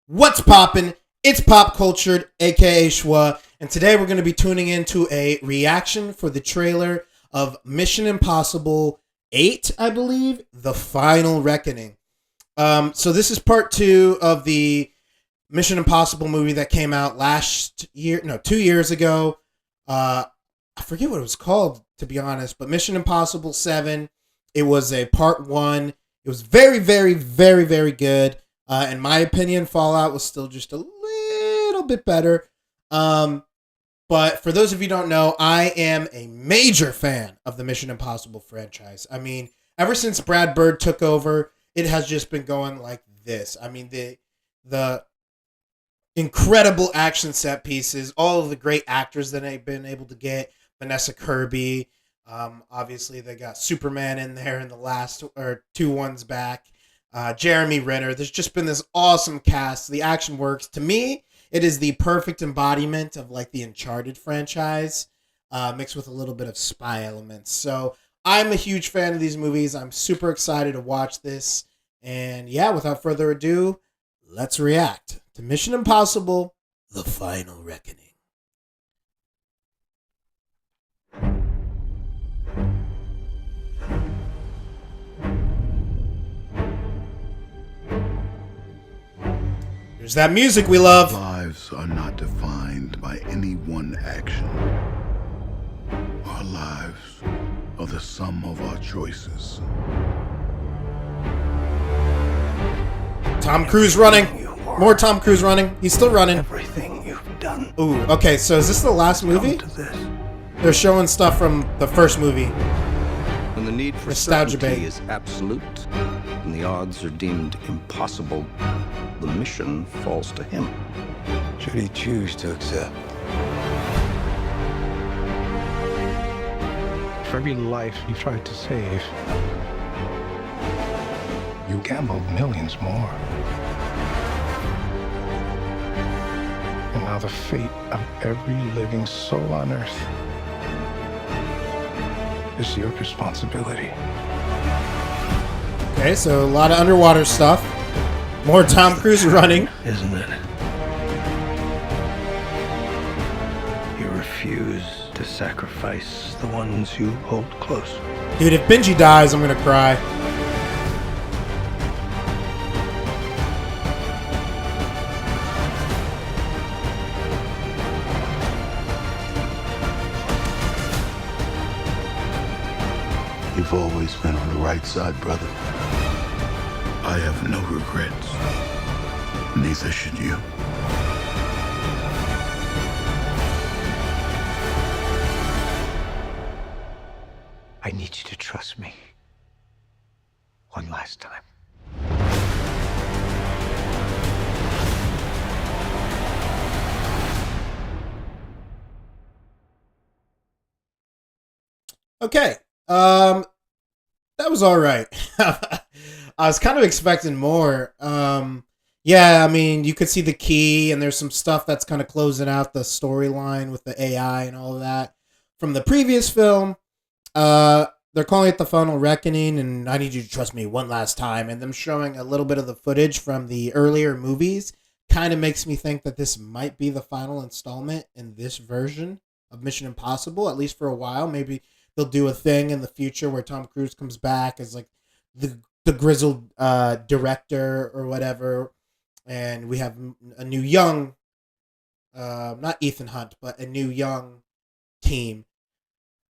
What's poppin'? It's Pop Cultured, aka Schwa, and today we're going to be tuning into a reaction for the trailer of Mission Impossible 8, I believe, The Final Reckoning. So this is part 2 of the Mission Impossible movie that came out 2 years ago. I forget what it was called, to be honest, but Mission Impossible 7, it was a part 1. It was very, very, very, very good. In my opinion, Fallout was still just a little bit better. But for those of you who don't know, I am a major fan of the Mission Impossible franchise. I mean, ever since Brad Bird took over, it has just been going like this. I mean, the incredible action set pieces, all of the great actors that they've been able to get. Vanessa Kirby, obviously they got Superman in there in the last or two ones back. Jeremy Renner. There's just been this awesome cast. The action works. To me, it is the perfect embodiment of like the Uncharted franchise, mixed with a little bit of spy elements. So I'm a huge fan of these movies. I'm super excited to watch this. And yeah, without further ado, let's react to Mission Impossible: The Final Reckoning. There's that music we love. Lives are not defined by any one action. Our lives are the sum of our choices. Tom Cruise running. More Tom Cruise running. He's still running. Everything you've done. Ooh, okay, so is this the last movie? Come to this. They're showing stuff from the first movie. When the need for Nostalgia certainty bait. is absolute and the odds are deemed impossible, the mission falls to him. Should he choose to accept? For every life you tried to save, you gambled millions more. And now the fate of every living soul on Earth is your responsibility. Okay, so a lot of underwater stuff. More Tom Cruise running. Isn't it? You refuse to sacrifice the ones you hold close. Dude, if Benji dies, I'm gonna cry. You've always been on the right side, brother. I have no regrets. Neither should you. I need you to trust me. One last time. Okay. That was all right. I was kind of expecting more. Yeah, I mean, you could see the key, and there's some stuff that's kind of closing out the storyline with the AI and all of that from the previous film. They're calling it The Final Reckoning, and I need you to trust me one last time. And them showing a little bit of the footage from the earlier movies kind of makes me think that this might be the final installment in this version of Mission Impossible, at least for a while. Maybe they'll do a thing in the future where Tom Cruise comes back as like the grizzled director or whatever, and we have a new young, not Ethan Hunt, but a new young team.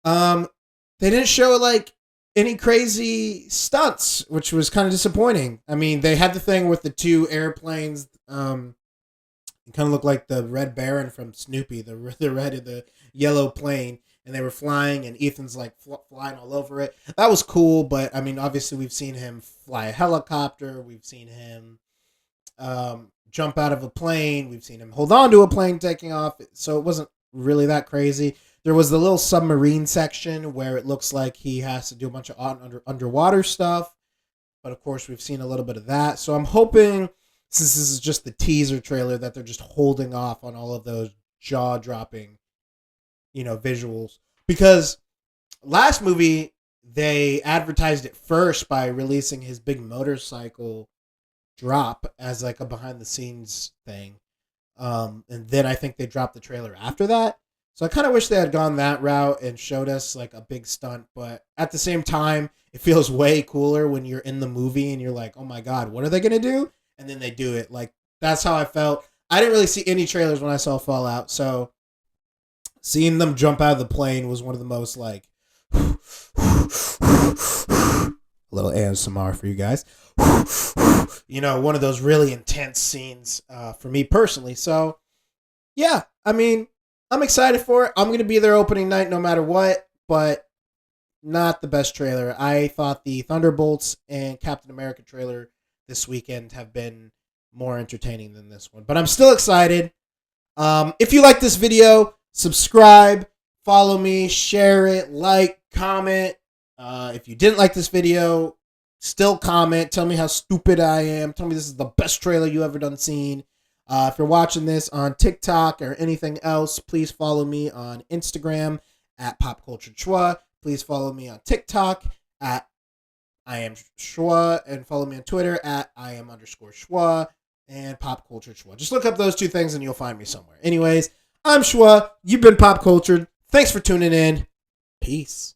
They didn't show like any crazy stunts, which was kind of disappointing. I mean, they had the thing with the two airplanes. It kind of looked like the Red Baron from Snoopy, the red and the yellow plane, and they were flying, and Ethan's like flying all over it. That was cool, but I mean, obviously we've seen him fly a helicopter. We've seen him jump out of a plane. We've seen him hold on to a plane taking off. So it wasn't really that crazy. There was the little submarine section where it looks like he has to do a bunch of underwater stuff. But of course, we've seen a little bit of that. So I'm hoping, since this is just the teaser trailer, that they're just holding off on all of those jaw-dropping, visuals. Because last movie, they advertised it first by releasing his big motorcycle drop as like a behind the scenes thing. And then I think they dropped the trailer after that. So I kind of wish they had gone that route and showed us like a big stunt. But at the same time, it feels way cooler when you're in the movie and you're like, oh my God, what are they going to do? And then they do it. Like, that's how I felt. I didn't really see any trailers when I saw Fallout. So seeing them jump out of the plane was one of the most like, a little ASMR for you guys. You know, one of those really intense scenes for me personally. So, yeah, I mean, I'm excited for it. I'm going to be there opening night no matter what, but not the best trailer. I thought the Thunderbolts and Captain America trailer this weekend have been more entertaining than this one. But I'm still excited. If you like this video, subscribe, follow me, share it, like, comment. If you didn't like this video, still comment. Tell me how stupid I am. Tell me this is the best trailer you ever done seen. If you're watching this on TikTok or anything else, please follow me on Instagram at PopCultureChua. Please follow me on TikTok at I am Shua, and follow me on Twitter at IAM_Shua and PopCultureChua. Just look up those two things and you'll find me somewhere. Anyways, I'm Shua. You've been Pop Cultured. Thanks for tuning in. Peace.